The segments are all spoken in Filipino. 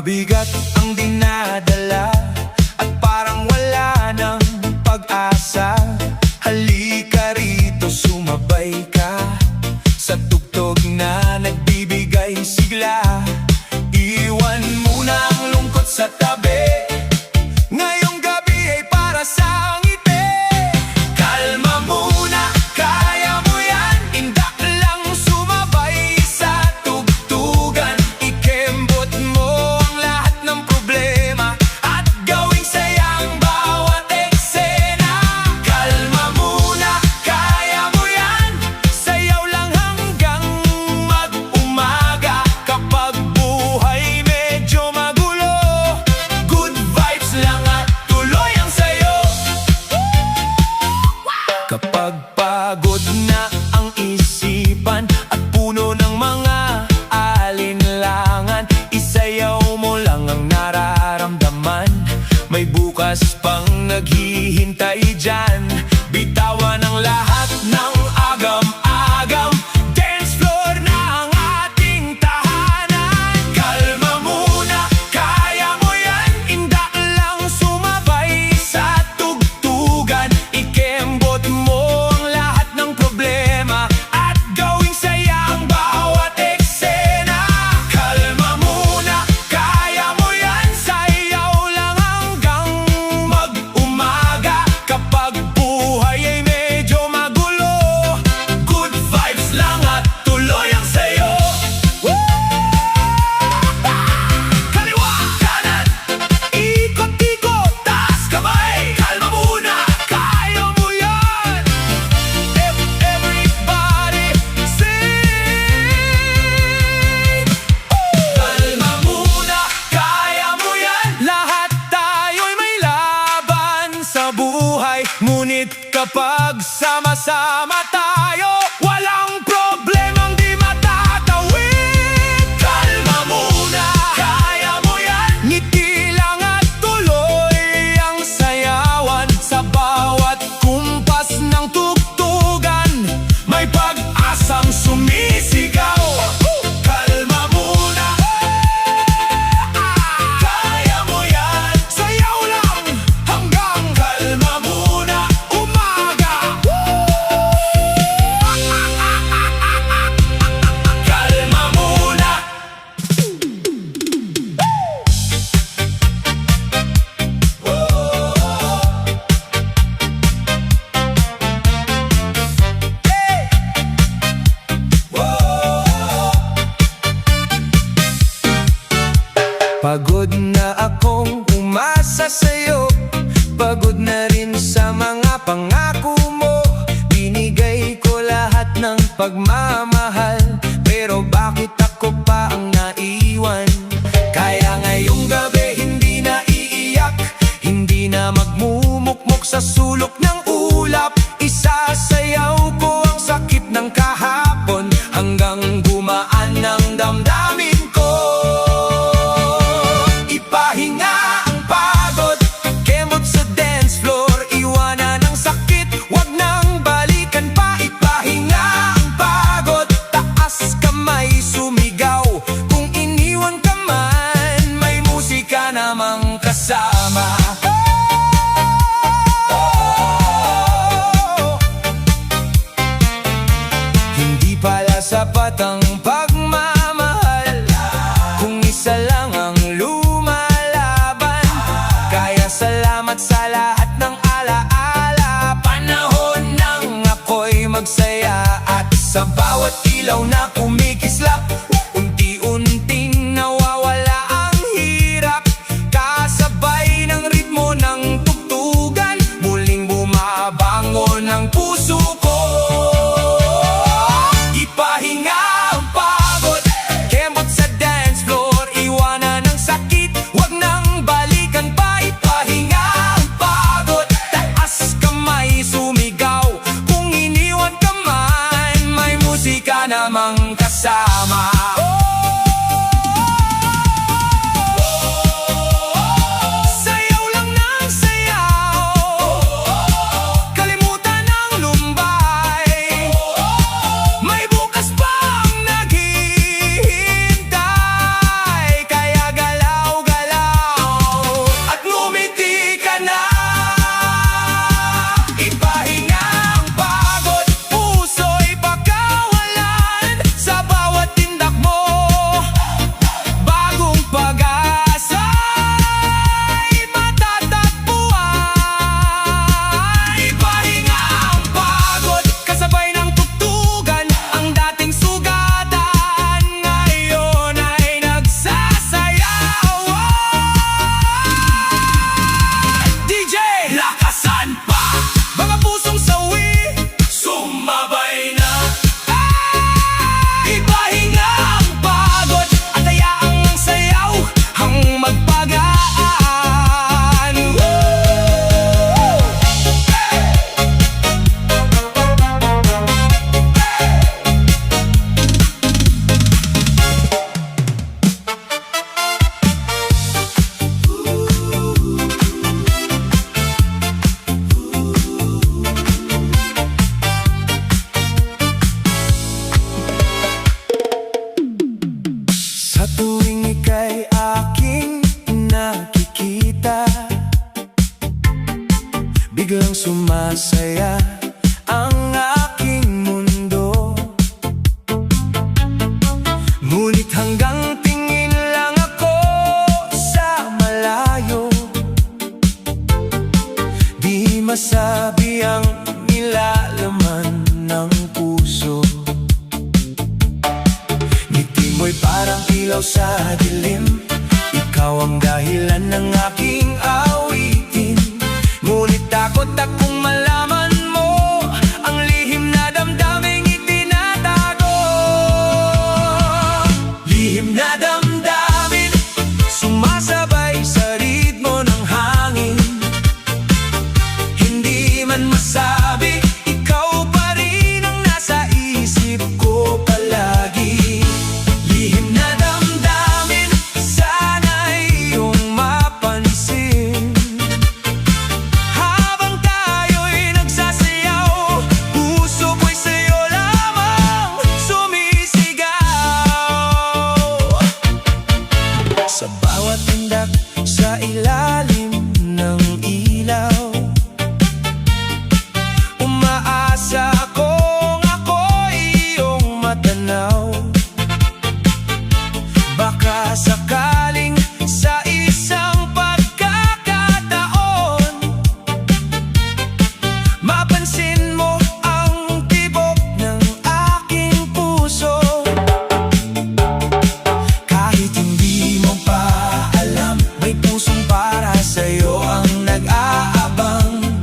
Mabigat ang dinadala at parang wala ng pag-asa. Halika rito, sumabay ka sa tugtog na nagbibigay sigla. Iwan muna ang lungkot sa tabi, ngayong gabi ay para sa ngiti. Kalma muna, kaya mo yan, indak lang sumabay sa tugtugan. Ikembot mo ang lahat ng problema at gawing sayang bawat eksena. Kalma muna, kaya mo yan, sayaw lang hanggang mag-umaga. Kapag buhay medyo magulo, good vibes lang at tuloy ang sayo. Kapag pagod na ang isipan at puno ng mga alinlangan, isayaw mo lang ang nararamdaman. May bukas pang naghihintay dyan. Bitawan ang lahat ng agam-agam, dance floor na ang ating tahanan. Kalma muna, kaya mo yan, indak lang sumabay sa tugtugan. Ikembot mo ang lahat ng problema at gawing saya ang bawat eksena. Kalma muna, kaya mo yan, sayaw lang hanggang mag-umaga. Kapag buhay ay medyo magulo, good vibes lang at tuloy ang sayo. Kaliwa, kanan, ikot-ikot, taas kamay. Kalma muna, kaya mo yan. Everybody sing! Kalma muna, kaya mo yan. Lahat tayo'y may laban sa buhay, ngunit kapag sama-sama tayo, walang problemang di matatawid. Kalma muna, kaya mo yan, ngiti lang at tuloy ang sayawan. Sa bawat kumpas ng tugtugan, may pag-asang sumisigaw. Kalma muna, kaya mo yan, sayaw lang hanggang kalma muna umaga. Kalma muna. Pagod na akong umasa sa'yo, pagod na rin sa mga pangako mo. Binigay ko lahat ng pagmamahal, pero bakit ako pa ang naiwan? Kaya ngayong gabi hindi na iiyak, hindi na magmumukmok sa sulok ng ulap. Isasayaw ko ang sakit ng kahapon hanggang gumaan ng damdamin ko. Ipahinga ang pagod, kemot sa dance floor, iwanan ang sakit, wag nang balikan pa. Ipahinga ang pagod, taas kamay, sumigaw. Kung iniwan ka man, may musika namang kasama. Hindi pala sapat ang pagmamahal kung isa lang ang lumalaban. Kaya salamat sa lahat ng alaala. Panahon nang ako'y magsaya at sa bawat ilaw na kumikislap, unti-unting nawawala ang hirap. Kasabay ng ritmo ng tugtugan, muling bumabangon ang puso ko. Ipahinga ang pagod, kembot sa dance floor, iwanan ang sakit, wag nang balikan pa. Ipahinga ang pagod, taas kamay, sumigaw. Kung iniwan ka man, may musika namang kasama. Sayaw lang ng sayaw, kalimutan ang lumbay. May bukas pang naghihintay, kaya galaw ilaw sa dilim. Ikaw ang dahilan ng aking awitin. Ngunit takot akong malaman mo ang lihim na damdaming itinatago. Lihim na damdamin, sumasabay sa ritmo ng hangin. Hindi man masabi, ikaw pa rin ang nasa isip ko palagi. Lihim na damdamin, sana iyong mapansin. Habang tayo'y nagsasayaw, puso ko'y sa'yo lamang sumisigaw. Sa bawat tindak sa ilalim ng ilaw, umaasa akong ako'y iyong matanaw. Baka sakaling sa isang pagkakataon, mapansin mo ang tibok ng aking puso. Kahit hindi mo pa alam, may pusong para sa'yo ang nag-aabang.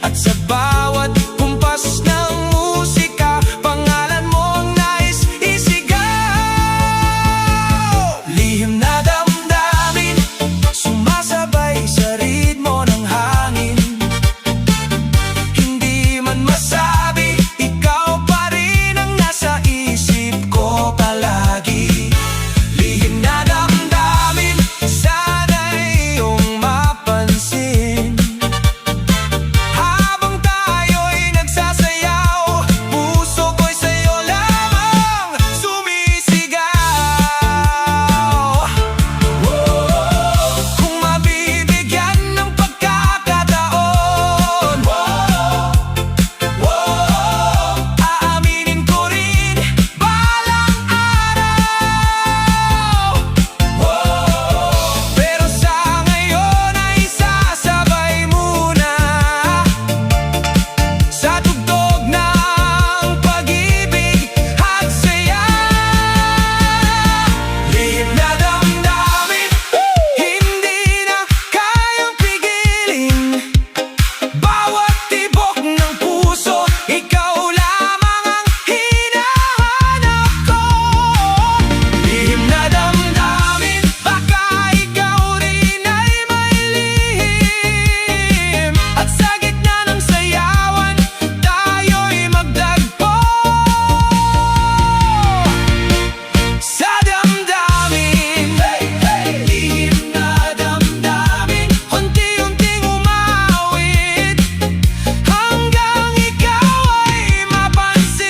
At sa bawat kumpas ng musika, pangalan mo ang nais isigaw. Lihim na damdamin, sumasabay sa ritmo ng hangin. Hindi man masabi, ikaw pa rin ang nasa isip ko palagi. Lihim na damdamin, sana iyong mapansin. Habang tayo'y nagsasayaw, puso ko'y sa'yo lamang sumisigaw. Kung mabibigyan ng pagkakataon, aaminin ko rin balang araw. Pero sa ngayon ay sasabay muna sa tugtog ng pag-ibig at saya. Lihim na damdamin, hindi na kayang pigilin. Bawat tibok ng puso, ikaw lamang ang hinahanap ko. Lihim na damdamin, baka ikaw rin ay may lihim. At sa gitna ng sayawan, tayo'y magtagpo. Sa damdamin, lihim na damdamin, unti-unting umawit hanggang ikaw ay mapansin.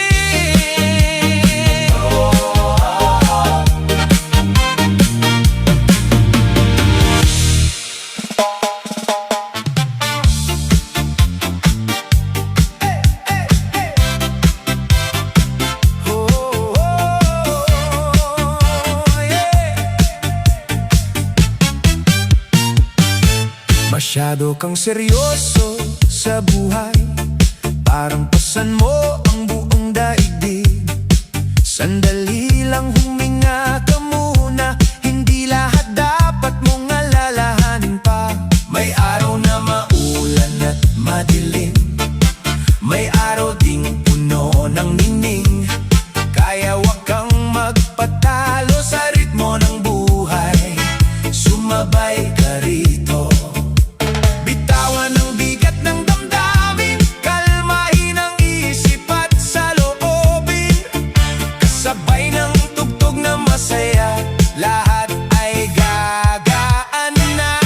Masyado kang seryoso sa buhay, parang pasan mo ang buong daigdig. Sandali lang huminga ka muna, hindi lahat dapat mong alalahanin pa. May araw na maulan at madilim, may araw ding puno ng ningning. Kaya wag kang magpatalo sa ritmo ng buhay, sumabay ka rito. Bitawan ang bigat ng damdamin, kalmahin ang isip at saloobin. Kasabay ng tugtog na masaya, lahat ay gagaan na.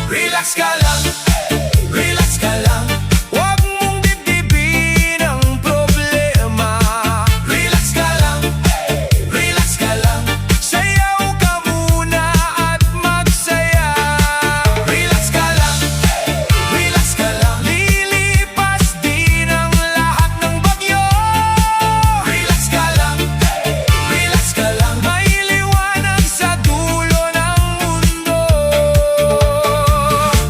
Relax ka lang, relax ka lang, wag mong dibdibin ang problema. Relax ka lang, sayaw ka muna at magsaya. Relax ka lang, lilipas din ang lahat ng bagyo. Relax ka lang, may liwanag sa dulo ng mundo.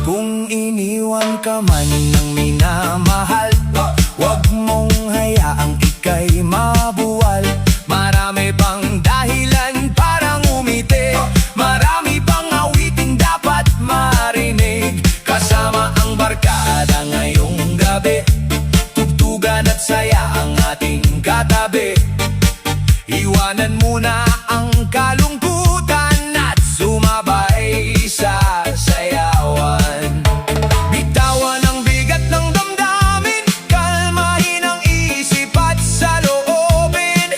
Kung iniwan ka man ng minamahal, wag mong hayaang ika'y mabuwal. Marami pang dahilan para at saya ang ating katabi. Iwanan muna ang kalungkutan at sumabay sa sayawan. Bitawan ang bigat ng damdamin, kalmahin ang isip at saloobin.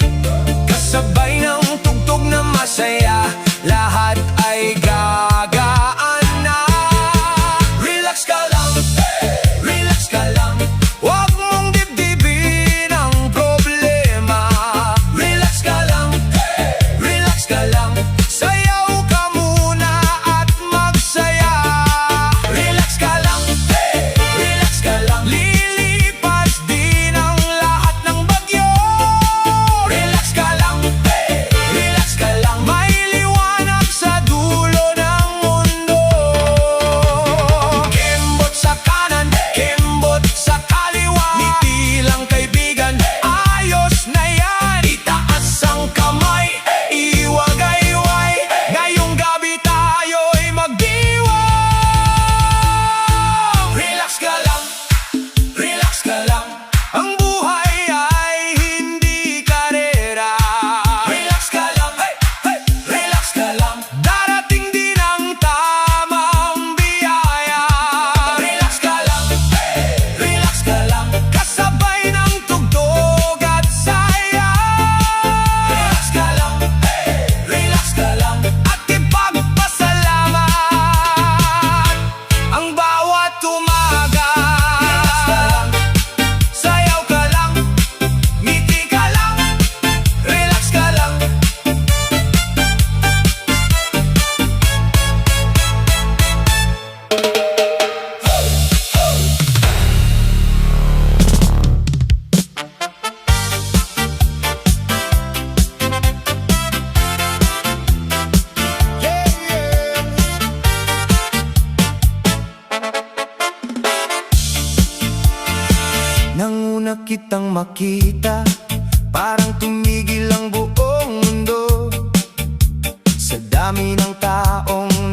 Kasabay ng tugtog na masaya, lahat ay gagaan na. Relax ka lang, relax ka lang, huwag mong dibdibin ang problema. Relax ka lang, relax ka lang, sayaw ka muna at magsaya. Relax ka lang, relax ka lang, lilipas din ang lahat ng bagyo. Relax ka lang, relax ka lang, may liwanag sa dulo ng mundo. Kembot sa kanan, kembot sa kaliwa, ngiti lang kaibigan, ayos na yan. Itaas ang kamay, iwagayway, ngayong gabi tayo'y magdiwang. Relax ka lang, relax ka lang, ang buhay ay hindi karera. Relax ka lang, relax ka lang, darating din ang tamang biyaya. Relax ka lang, relax ka lang, kasabay ng tugtog at saya. Relax ka lang, relax ka lang, at ipagpasalamat ang bawat umaga. Relax ka lang, sayaw ka lang, ngiti ka lang, relax ka lang. Nang una kitang makita, parang tumigil ang buong mundo. Sa dami ng taong